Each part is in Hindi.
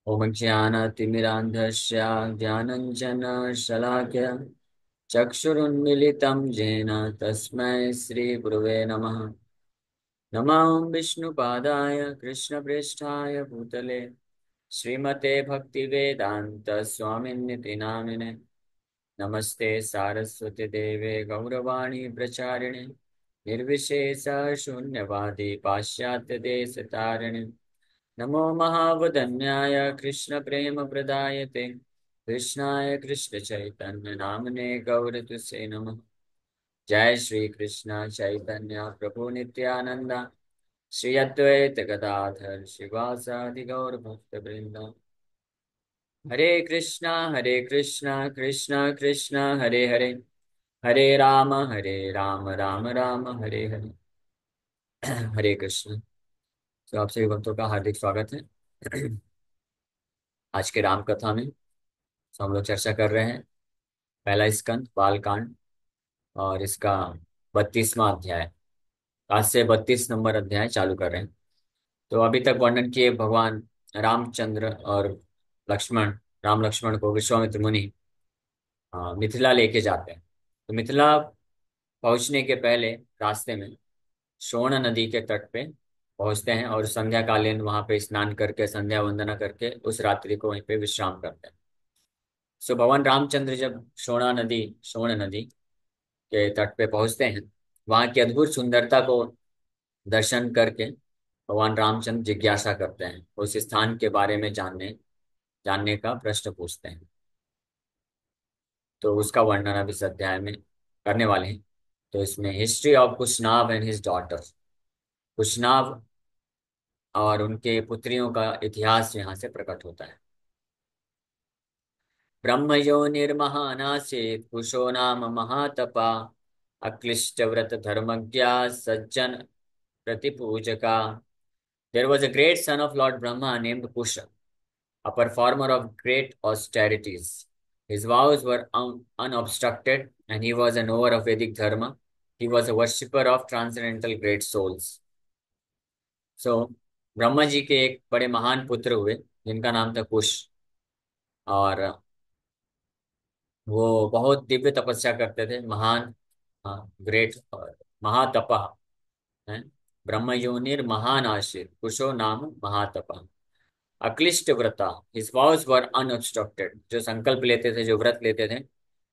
ॐ ज्ञानतिमिरान्धस्य ज्ञानञ्जनशलाकया चक्षुरुन्मिलितं येन तस्मै श्रीगुरुवे नमः। नमः विष्णुपादाय कृष्णप्रेष्ठाय भूतले श्रीमते भक्तिवेदान्त स्वामिन्निति नामिने। नमस्ते सारस्वती देवे गौरवाणी प्रचारिणे निर्विशेष शून्यवादी पाश्चात्य देश तारिणे। नमो महावदन्याय कृष्ण प्रेम प्रदायते कृष्णाय कृष्ण चैतन्य नामने गौरतुसे नमः। जय श्री कृष्ण चैतन्य प्रभु नित्यानंद श्री अद्वैत गदाधर शिवासादि गौर भक्त वृंद। हरे कृष्णा कृष्णा कृष्णा हरे हरे हरे राम राम राम हरे हरे। हरे कृष्ण। तो आप सभी भक्तों का हार्दिक स्वागत है। आज के राम कथा में तो हम लोग चर्चा कर रहे हैं पहला स्कंद बाल कांड और इसका 32वां अध्याय। आज से 32 नंबर अध्याय चालू कर रहे हैं। तो अभी तक वर्णन किए भगवान रामचंद्र और लक्ष्मण राम लक्ष्मण को विश्वामित्र मुनि मिथिला लेके जाते हैं। तो मिथिला पहुंचने के पहले रास्ते में सोन नदी के तट पे पहुंचते हैं और संध्या कालीन वहां पे स्नान करके संध्या वंदना करके उस रात्रि को वहीं पे विश्राम करते हैं। सो भगवान रामचंद्र जब सोन नदी के तट पे पहुंचते हैं, वहां की अद्भुत सुंदरता को दर्शन करके भगवान रामचंद्र जिज्ञासा करते हैं, उस स्थान के बारे में जानने जानने का प्रश्न पूछते हैं। तो उसका वर्णन अभी इस अध्याय में करने वाले हैं। तो इसमें history of Kushanabha and his daughter, Kushanabha और उनके पुत्रियों का इतिहास यहाँ से प्रकट होता है। ब्रह्म योनिर्महानासीत् कुशो नाम महातपा अक्लिष्ट व्रत धर्मज्ञा सज्जन प्रतिपूजका। There was a great son of Lord Brahma named Kusha, a performer of great austerities. His vows were unobstructed, and he was a knower of Vedic dharma. He was a worshipper of transcendental great souls. So, Brahma ji के एक बड़े महान पुत्र हुए जिनका नाम था कुश, और वो बहुत दिव्य तपस्या करते थे। महान, ग्रेट, महातपः है। ब्रह्म योनिर महान आशिर कुशो नाम महातपः अक्लिष्ट व्रता। His was very unobstructed. जो संकल्प लेते थे, जो व्रत लेते थे,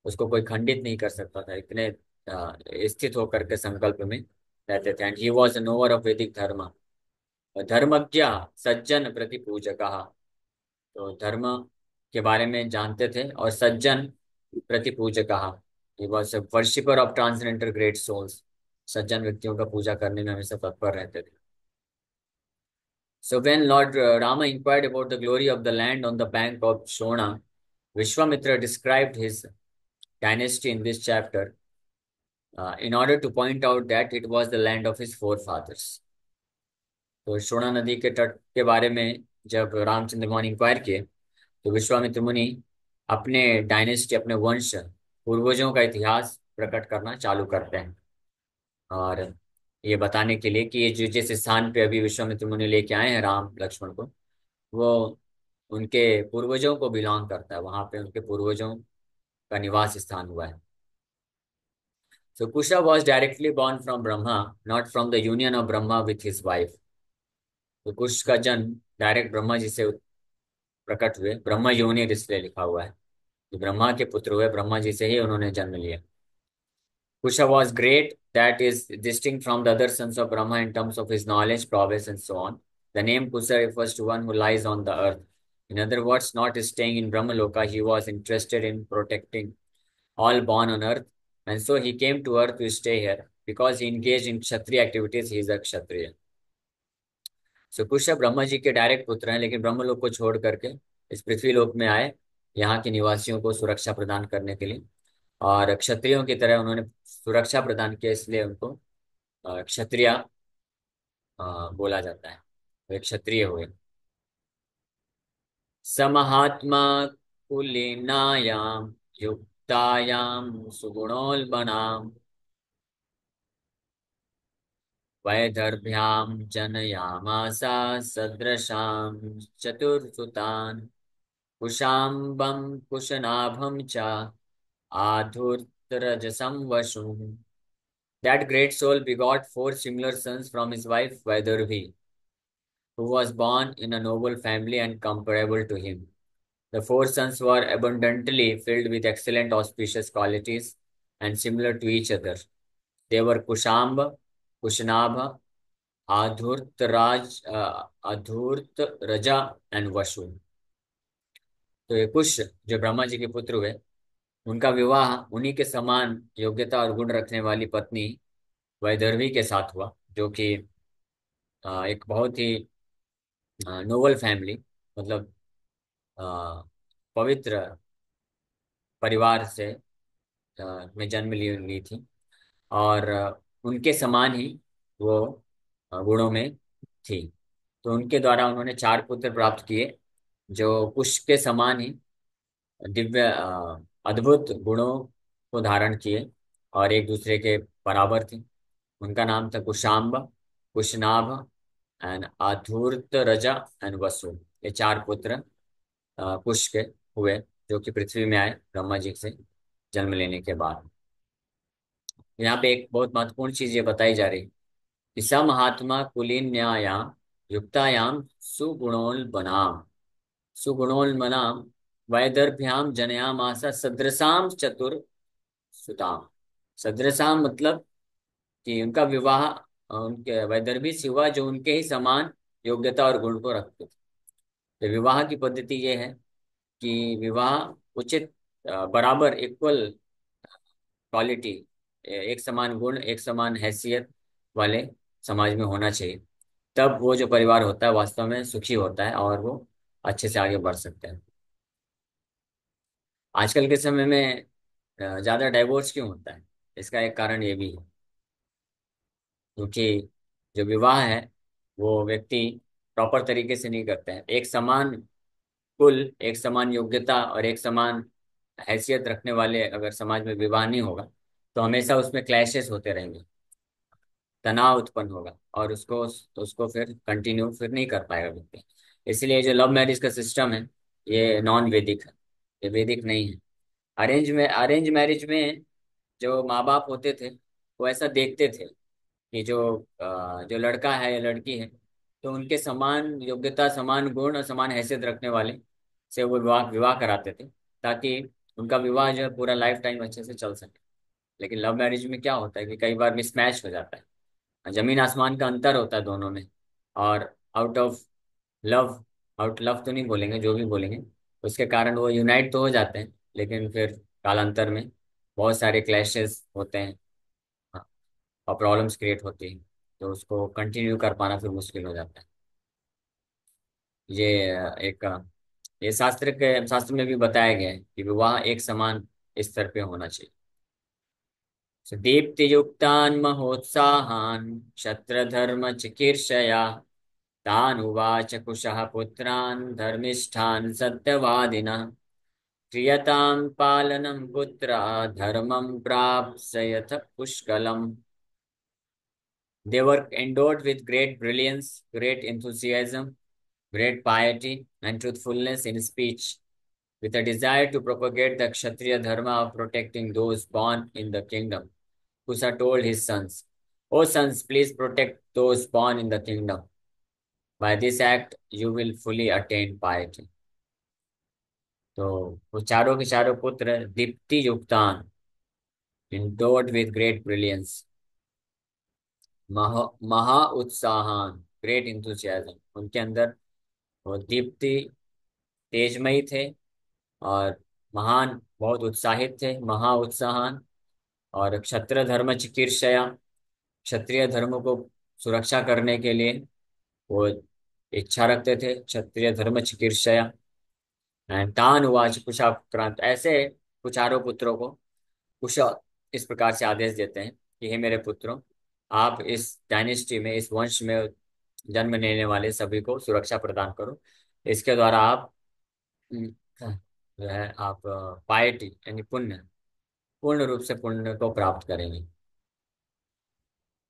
उसको कोई खंडित नहीं कर सकता था। इतने स्थित होकर के संकल्प में रहते थे। And he was a nowhere of वैदिक धर्म, धर्मज्ञ सज्जन प्रति पूजक। तो धर्म के बारे में जानते थे और सज्जन प्रति पूजक। He was a worshipper of transcendental great souls. सज्जन व्यक्तियों का पूजा करने में हमेशा तत्पर रहते थे। So when Lord Rama inquired about the glory of the land on the bank of Shona, Vishwamitra described his dynasty in this chapter in order to point out that it was the land of his forefathers. तो शोणा नदी के तट के बारे में जब रामचंद्र भगवान इंक्वायर किए, तो विश्वामित्र मुनि अपने डायनेस्टी, अपने वंश, पूर्वजों का इतिहास प्रकट करना चालू करते हैं। और ये बताने के लिए कि ये जो जिस स्थान पे अभी विश्वामित्र मुनि लेके आए हैं राम लक्ष्मण को, वो उनके पूर्वजों को बिलोंग करता है। वहां पे उनके पूर्वजों का निवास स्थान हुआ है। So Kusha was directly born from Brahma, not from the union of Brahma with his wife. तो कुश का जन्म डायरेक्ट ब्रह्मा जी से प्रकट हुए। ब्रह्मा योनि इसलिए लिखा हुआ है, जो ब्रह्मा के पुत्र हुए, ब्रह्मा जी से ही उन्होंने जन्म लिया। Kusha was great, that is distinct from the other sons of Brahma in terms of his knowledge, prowess, and so on. The name Kusa refers to one who lies on the earth. In other words, not staying in Brahmaloka, he was interested in protecting all born on earth, and so he came to earth to stay here. Because he engaged in Kshatriya activities, he is a Kshatriya. So कुश ब्रह्मा जी के डायरेक्ट पुत्र हैं, लेकिन ब्रह्मलोक को छोड़ करके इस पृथ्वी लोक में आए, यहाँ के निवासियों को सुरक्षा प्रदान करने के लिए। और क्षत्रियों की तरह उन्होंने सुरक्षा प्रदान किया, इसलिए उनको क्षत्रिय बोला जाता है। वे क्षत्रिय हुए। समहात्मा कुलीनायाम युक्तायाम सुगुणोल्बणाम वैदर्भ्यां जनयामासा सदृशां चतुर्सुतान् कुशाम्बं कुशनाभं च आधुर्तरजसं वसुम्. That great soul begot four similar sons from his wife Vaidarbhi, who was born in a noble family and comparable to him. The four sons were abundantly filled with excellent auspicious qualities and similar to each other. They were Kushamba, Kushnabha, Adhurt Raja and Vashu. तो ये कुश जो ब्रह्मा जी के पुत्र हुए, उनका विवाह उन्हीं के समान योग्यता और गुण रखने वाली पत्नी वैदर्भी के साथ हुआ, जो कि एक बहुत ही नोबल फैमिली, मतलब अ, पवित्र परिवार से में जन्म ली ली थी। और उनके समान ही वो गुणों में थी। तो उनके द्वारा उन्होंने चार पुत्र प्राप्त किए, जो कुश के समान ही दिव्य अद्भुत गुणों को धारण किए और एक दूसरे के बराबर थे। उनका नाम था कुशाम्ब, कुशनाभ एंड आधूर्त रजा एंड वसु। ये चार पुत्र कुश के हुए, जो कि पृथ्वी में आए ब्रह्मा जी से जन्म लेने के बाद। यहाँ पे एक बहुत महत्वपूर्ण चीज ये बताई जा रही कि स महात्मा कुलीन्यायाम युक्तायाम सुगुणोल्बनाम सुगुणोन्मनाम वैदर्भ्याम जनयामासा सदृशाम चतुर सुताम। सदृशाम मतलब कि उनका विवाह उनके वैदर्भी से हुआ, जो उनके ही समान योग्यता और गुण को रखते थे। तो विवाह की पद्धति ये है कि विवाह उचित बराबर इक्वल क्वालिटी, एक समान गुण एक समान हैसियत वाले समाज में होना चाहिए। तब वो जो परिवार होता है वास्तव में सुखी होता है और वो अच्छे से आगे बढ़ सकते हैं। आजकल के समय में ज्यादा डाइवोर्स क्यों होता है? इसका एक कारण ये भी है, क्योंकि जो विवाह है वो व्यक्ति प्रॉपर तरीके से नहीं करते हैं। एक समान कुल, एक समान योग्यता और एक समान हैसियत रखने वाले अगर समाज में विवाह नहीं होगा, तो हमेशा उसमें क्लैशेस होते रहेंगे, तनाव उत्पन्न होगा और उसको फिर कंटिन्यू फिर नहीं कर पाएगा व्यक्ति। इसलिए जो लव मैरिज का सिस्टम है ये नॉन वैदिक है, ये वैदिक नहीं है। अरेंज मैरिज में जो माँ बाप होते थे वो ऐसा देखते थे कि जो लड़का है या लड़की है, तो उनके समान योग्यता समान गुण और समान हैसियत रखने वाले से वो विवाह विवाह कराते थे, ताकि उनका विवाह जो है पूरा लाइफ टाइम अच्छे से चल सके। लेकिन लव मैरिज में क्या होता है कि कई बार मिसमैच हो जाता है, जमीन आसमान का अंतर होता है दोनों में। और out of love, out love तो नहीं बोलेंगे, जो भी बोलेंगे, उसके कारण वो यूनाइट तो हो जाते हैं, लेकिन फिर कालांतर में बहुत सारे क्लैशेस होते हैं और प्रॉब्लम्स क्रिएट होती हैं, तो उसको कंटिन्यू कर पाना फिर मुश्किल हो जाता है। ये एक ये शास्त्र में भी बताया गया है कि विवाह एक समान स्तर पे होना चाहिए। दीप्तियुक्तान् महोत्साहान् क्षत्रधर्म चिकीर्षया तान् उवाच कुशः पुत्रान् धर्मिष्ठान् सत्यवादिनः क्रियतां पालनं पुत्रा धर्मं प्राप्स्यथ पुष्कलम्. They were endowed with great brilliance, great enthusiasm, great piety, and truthfulness in speech, with a desire to propagate the Kshatriya dharma of protecting those born in the kingdom. Kusa told his sons, O sons, please protect those born in the kingdom. By this act, you will fully attain piety. तो वो चारों के चारों पुत्र Deepti युक्तान, endowed with great brilliance, महा उत्साहान, ग्रेट इंथुसियाज्म, उनके अंदर वो दीप्ति तेजमयी थे और महान बहुत उत्साहित थे, महा उत्साहन। और क्षत्र धर्म चिकीर्षया, क्षत्रिय धर्म को सुरक्षा करने के लिए वो इच्छा रखते थे, क्षत्रिय धर्म चिकीर्षया। एंड तान उवाच कुशाक्रांत, ऐसे कुचारों पुत्रों को कुश इस प्रकार से आदेश देते हैं कि हे मेरे पुत्रों, आप इस डायनेस्टी में, इस वंश में जन्म लेने वाले सभी को सुरक्षा प्रदान करो। इसके द्वारा आप हम्म, जो है आप पायटी यानी पुण्य, पूर्ण रूप से पुण्य को प्राप्त करेंगे।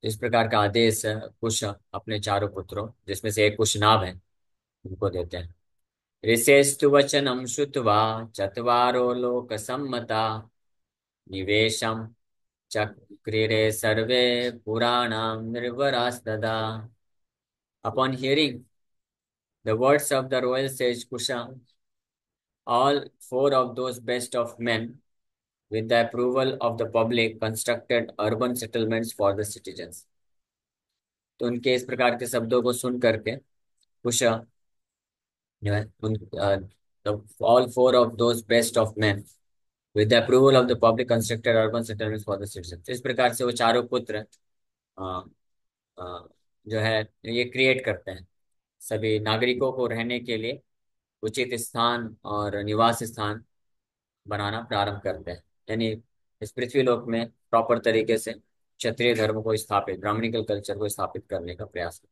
इस प्रकार का आदेश कुश अपने चारों पुत्रों, जिसमें से एक कुशनाभ है, उनको देते हैं। ऋषेस्तु वचनम श्रुत्वा चत्वारो लोक सम्मता निवेशम चक्रिरे सर्वे पुराणाम निर्वरास्तदा। Upon hearing the words of the royal sage Kusha, all four of those best of men, with the approval of the public, constructed urban settlements for the citizens. तो उनके इस प्रकार के शब्दों को सुन करके कुशा जो है all four of those best of men with the approval of the public constructed urban settlements for the citizens। इस प्रकार से वो चारों पुत्र अ, अ, जो है ये क्रिएट करते हैं सभी नागरिकों को रहने के लिए उचित स्थान और निवास स्थान बनाना प्रारंभ करते हैं। यानी इस पृथ्वीलोक में प्रॉपर तरीके से क्षत्रिय धर्म को स्थापित, ब्राह्मणिकल कल्चर को स्थापित करने का प्रयास।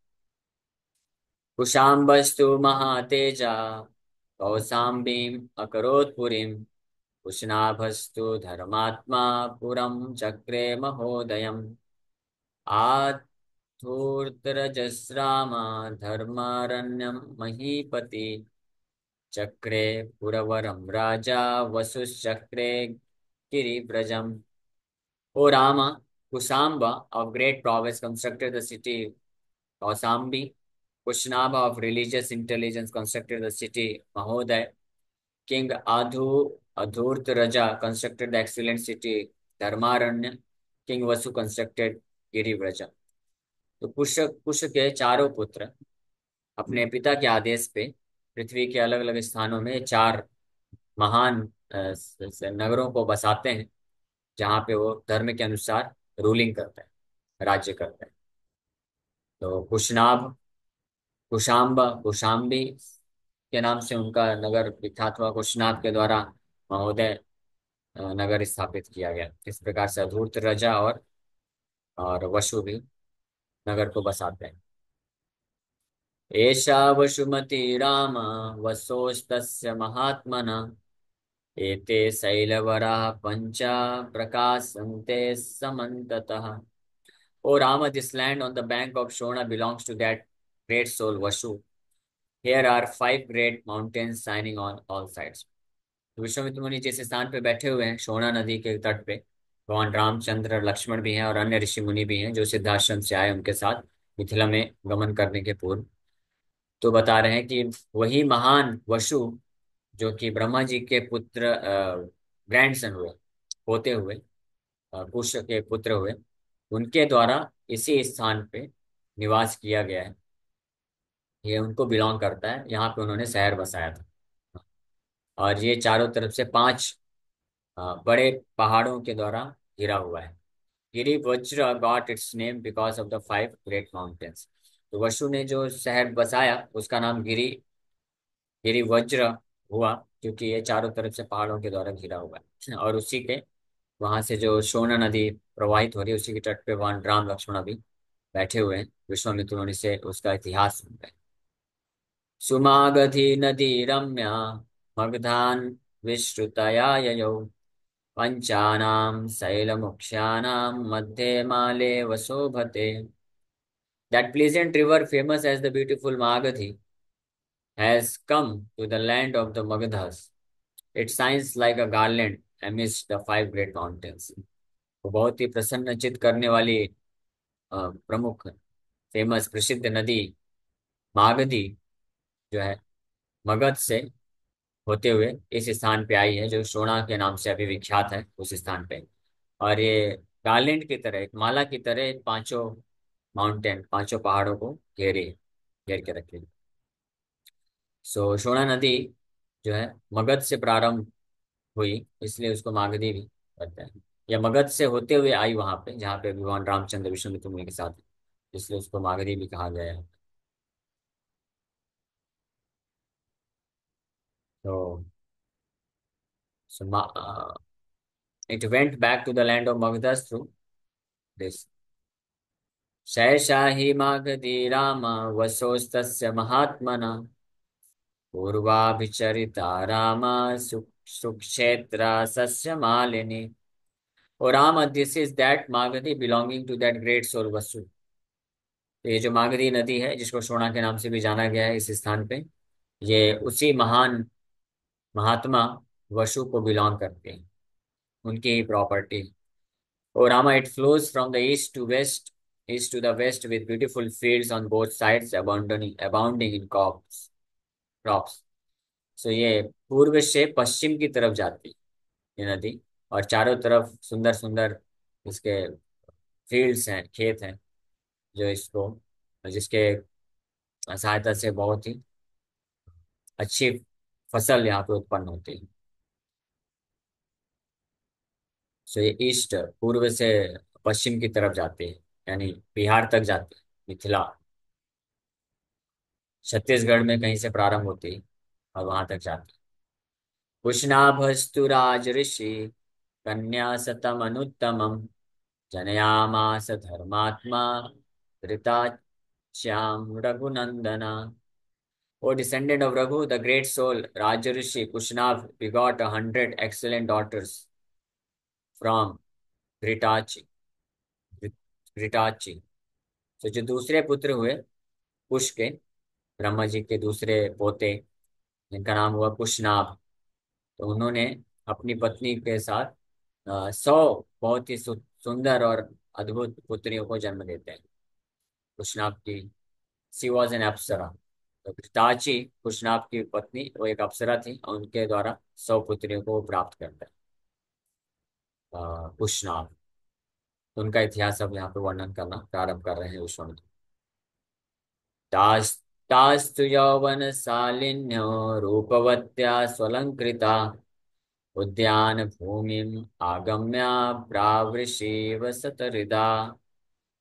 कुशाम्बस्तु महातेजा कौसाम्बीम् अकरोत् पुरीम् कुशनाभस्तु धर्मात्मा पुरं चक्रे महोदयम् आधूर्तरजस्रामा धर्मारण्यं महीपति चक्रे पुरवरम राजा वसुश्चक्रे गिरिव्रजम। O Rama, Kusamba of great prowess constructed the city Kausambi. Kushnaba of religious intelligence constructed the city Mahoday. King Adhurt Raja constructed the excellent city Dharmaranya. King Vasu constructed Girivraja। तो कुश के चारों पुत्र अपने पिता के आदेश पे पृथ्वी के अलग अलग स्थानों में चार महान नगरों को बसाते हैं, जहाँ पे वो धर्म के अनुसार रूलिंग करते हैं, राज्य करते हैं। तो कुशनाभ, कुशाम्ब, कुशाम्बी के नाम से उनका नगर विख्यात हुआ। कुशनाभ के द्वारा महोदय नगर स्थापित किया गया। इस प्रकार से अधूर्त राजा और वसु भी नगर को बसाते हैं। एषा वसुमती राम वसोस्तस्य महात्मना एते शैलवराः पंचा प्रकाशन्ते समन्ततः। O Rama, this land on the bank of Shona belongs to that great soul Vashu. Here are five great mountains shining on all sides। तो विश्वामित्र मुनि जिस स्थान पे बैठे हुए हैं शोणा नदी के तट पे, भगवान रामचंद्र, लक्ष्मण भी हैं और अन्य ऋषि मुनि भी हैं जो सिद्धाश्रम से आए उनके साथ मिथिला में गमन करने के पूर्व। तो बता रहे हैं कि वही महान वसु जो कि ब्रह्मा जी के पुत्र ग्रैंडसन हुए, पोते हुए, कुश के पुत्र हुए, उनके द्वारा इसी स्थान पे निवास किया गया है। ये उनको बिलोंग करता है, यहाँ पे उन्होंने शहर बसाया था। और ये चारों तरफ से पांच बड़े पहाड़ों के द्वारा घिरा हुआ है। गिरी वज्र got its name because of the five great mountains. तो वसु ने जो शहर बसाया उसका नाम गिरी वज्र हुआ, क्योंकि ये चारों तरफ से पहाड़ों के द्वारा घिरा हुआ है। और उसी के वहां से जो सोना नदी प्रवाहित हो रही है उसी के तट पे भगवान राम लक्ष्मण भी बैठे हुए हैं। विश्वामित्र मुनि से उसका इतिहास सुनते हैं। सुमागधी नदी रम्या मगधान विश्रुतया ययौ पंचानां शैलमुख्यानां मध्ये माले वसोभते। That pleasant river, famous as the beautiful Magadhi, has come to the land of the Magadhas. It shines like a garland amidst the five great mountains। वो बहुत ही प्रसन्नचित करने वाली प्रमुख फेमस प्रसिद्ध नदी मागधी जो है मगध से होते हुए इस स्थान पे आई है, जो शोणा के नाम से अभी विख्यात है उस स्थान पे। और ये गार्लैंड की तरह, एक माला की तरह पांचों माउंटेन, पांचों पहाड़ों को घेर के रखे। सो शोणा नदी जो है मगध से प्रारंभ हुई, इसलिए उसको मागधी भी कहते हैं। या मगध से होते हुए आई वहां पे जहाँ पे भगवान रामचंद्र विश्वामित्र मुनि के साथ, इसलिए उसको मागधी भी कहा गया है। तो so, it went back to the land of Magdas through this। शैशाही Magadhi Ram वसोस्तस्य महात्मना पूर्वाभिचरिता राम सुक्षेत्रा सस्य मालिनी। और Rama, this is that Magadhi belonging to that great soul Vasu. तो ये जो मागधी नदी है, जिसको शोणा के नाम से भी जाना गया है इस स्थान पे, ये उसी महान महात्मा वसु को बिलोंग करते हैं, उनकी ही प्रॉपर्टी। और Rama, it flows from the east to the west with beautiful fields on both sides, abounding in crops. So ये पूर्व से पश्चिम की तरफ जाती है ये नदी, और चारों तरफ सुंदर सुंदर इसके फील्ड्स हैं, खेत हैं, जो इसको जिसके सहायता से बहुत ही अच्छी फसल यहाँ पे उत्पन्न होती है। सो ये ईस्ट, पूर्व से पश्चिम की तरफ जाती है, यानी बिहार तक जाती है, मिथिला, छत्तीसगढ़ में कहीं से प्रारंभ होती है और वहां तक जाती है। कुशनाभस्तु राज ऋषि कन्या सतमनुत्तमं जनयामास धर्मात्मा धृताच्याम Raghunandana. O descendant of Raghu, the great soul, Rajarshi Kushnav begot 100 excellent daughters from Gritachi. Gritachi. तो जो दूसरे पुत्र हुए कुश के, ब्रह्मा जी के दूसरे पोते, जिनका नाम हुआ कुशनाभ, तो उन्होंने अपनी पत्नी के साथ 100 बहुत ही सुंदर और अद्भुत पुत्रियों को जन्म देते हैं। कुशनाभ की सी वॉज एन अप्सरा। तो घृताची, कुशनाभ की पत्नी, वो एक अप्सरा थी, और उनके द्वारा 100 पुत्रियों को वो प्राप्त करता है कुशनाभ। तो उनका इतिहास अब यहाँ पे वर्णन करना प्रारंभ कर रहे हैं विष्णु। तास तास्तु यौवन शालिन्यो रूपवत्या स्वलंकृता उद्यान भूमिम आगम्य प्रावृषेव सतहृदा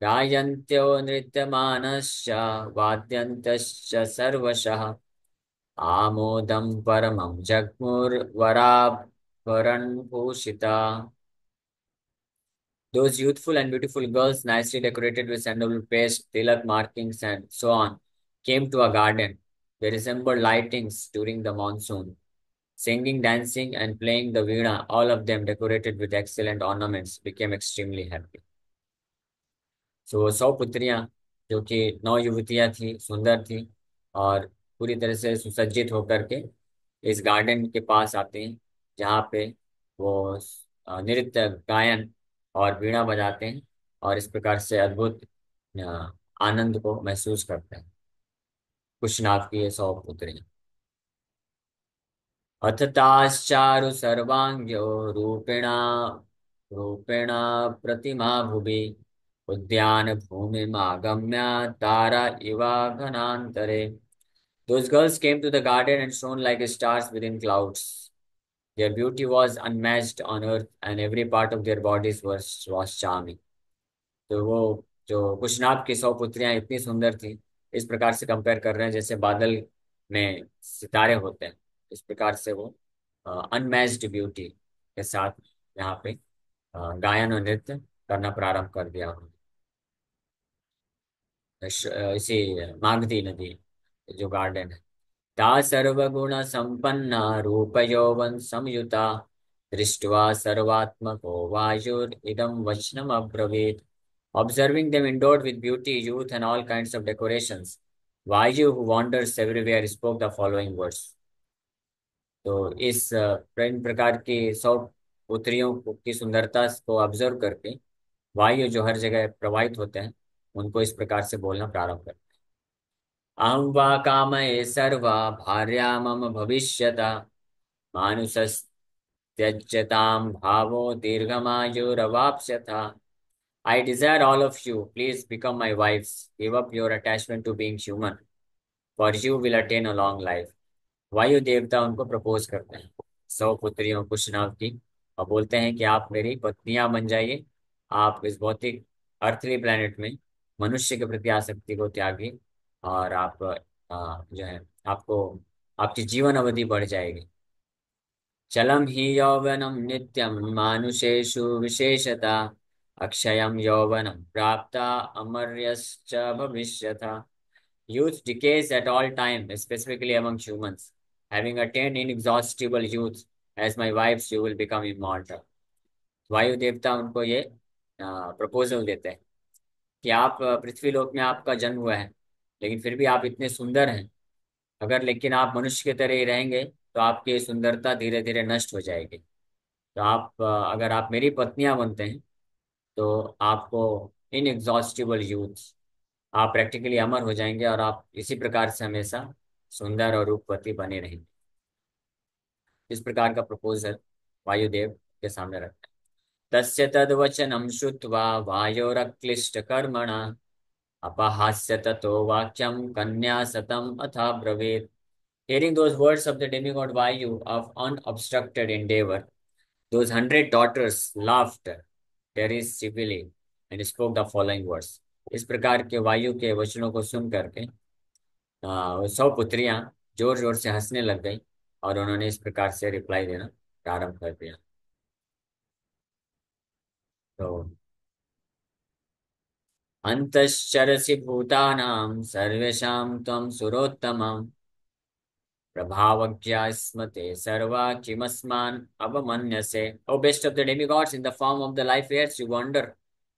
गायन्त्यो नृत्यमानश्च वाद्यन्तश्च सर्वशः आमोदं परमं जग्मुर्वराभरणभूषिता। Those youthful and beautiful girls, nicely decorated with sandalwood paste, tilak markings, and so on, came to a garden. They resembled lightnings during the monsoon. Singing, dancing, and playing the veena, all of them decorated with excellent ornaments, became extremely happy. सो वो 100 पुत्रियां, जो कि 9 युवतियां थी, सुंदर थी और पूरी तरह से सुसज्जित होकर के इस गार्डन के पास आते हैं, जहाँ पे वो नृत्य, गायन और वीणा बजाते हैं, और इस प्रकार से अद्भुत आनंद को महसूस करते हैं। कुशनाथ की ये 100 पुत्रियां। अथ ताश्चारु सर्वांग्यो रूपिणा रूपिणा प्रतिमा भुवि उद्यान भूमिमागम्य तारा Eva घनान्तरे। Those girls came to the garden and shone like stars within clouds. Their beauty was unmatched on earth, and every part of their bodies was charming. तो वो जो कुशनाभ की 100 पुत्रियां इतनी सुंदर थी, इस प्रकार से कंपेयर कर रहे हैं जैसे बादल में सितारे होते हैं, इस प्रकार से वो अनमैच्ड ब्यूटी के साथ यहाँ पे गायन और नृत्य करना प्रारंभ कर दिया उन्होंने। इसी मागधी नदी, जो गार्डन है। ता सर्वगुण संपन्ना रूप यौवन संयुता दृष्ट्वा सर्वात्मको वायुरिदं वचनम् अब्रवीत्। Observing them endowed with beauty, youth, and all kinds of decorations, Vayu, who wanders everywhere, spoke the following words. तो इस इन प्रकार की 100 पुत्रियों की सुंदरता को ऑब्जर्व करके वायु, जो हर जगह प्रवाहित होते हैं, उनको इस प्रकार से बोलना प्रारंभ करते हैं। अहं वा कामये सर्वा भार्या मम भविष्यता मानुषस्त्यज्यतां भावो दीर्घमायुरवाप्स्यथा। I desire all of you, please become my wives. Give up your attachment to being human, for you will attain a long life. वायु देवता उनको प्रपोज करते हैं 100 पुत्रियों कुशनाभ की, और बोलते हैं कि आप मेरी पत्नियां बन जाइए। आप इस भौतिक अर्थली प्लेनेट में मनुष्य के प्रति आसक्ति को त्यागिए, और आप जो है, आपको आपकी जीवन अवधि बढ़ जाएगी। चलम ही यौवनम नित्यम मानुषेषु विशेषता अक्षयम यौवनम प्राप्ता अमर्यश्च भविष्यथा। Youth decays at all time, specifically among humans. Having attained inexhaustible youth, as my wives, you will become immortal. वायु देवता उनको ये प्रपोजल देते हैं कि आप पृथ्वी लोक में आपका जन्म हुआ है, लेकिन फिर भी आप इतने सुंदर हैं। अगर लेकिन आप मनुष्य की तरह ही रहेंगे तो आपकी ये सुंदरता धीरे धीरे नष्ट हो जाएगी। तो आप अगर आप मेरी पत्नियां बनते हैं तो आपको इनएग्जॉस्टिबल यूथ, आप प्रैक्टिकली अमर हो जाएंगे और आप इसी प्रकार से हमेशा सुंदर और रूपवती बने रहेंगे। इस प्रकार का प्रपोजल वायुदेव के सामने रखा है। तस्य तद्वचनं श्रुत्वा वायोरक्लिष्टकर्मणा अपहास्य ततो वाक्यं कन्या सतम् अथा ब्रवीत्। Hearing those words of the demigod Vayu of unobstructed endeavor, those 100 daughters laughed very civilly and spoke the following words. इस प्रकार के वायु के वचनों को सुन करके वो 100 पुत्रियां जोर जोर से हंसने लग गई और उन्होंने इस प्रकार से रिप्लाई देना प्रारंभ कर दिया। तो अंतश्चरसि भूतानां सर्वेषां त्वं सुरोत्तमम् प्रभावज्ञा स्मते सर्वा किमस्मान् अवमन्यसे। O best of the demigods, in the form of the life heirs, you wander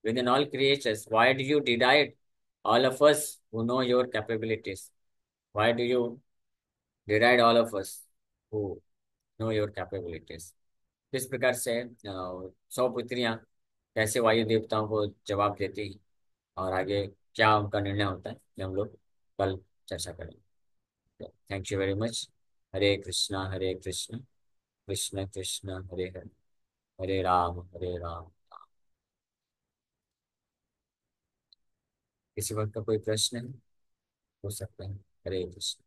within all creatures. Why do you deride all of us who know your capabilities? Why do you deride all of us who know your capabilities? इस प्रकार से 100 पुत्रियां कैसे वायु देवताओं को जवाब देती हैं और आगे क्या उनका निर्णय होता है, ये हम लोग कल चर्चा करेंगे। Thank you very much. Hare Krishna Krishna Krishna Hare Hare, Hare Ram. किसी वक्त का कोई प्रश्न है, हो सकता है। हरे कृष्ण।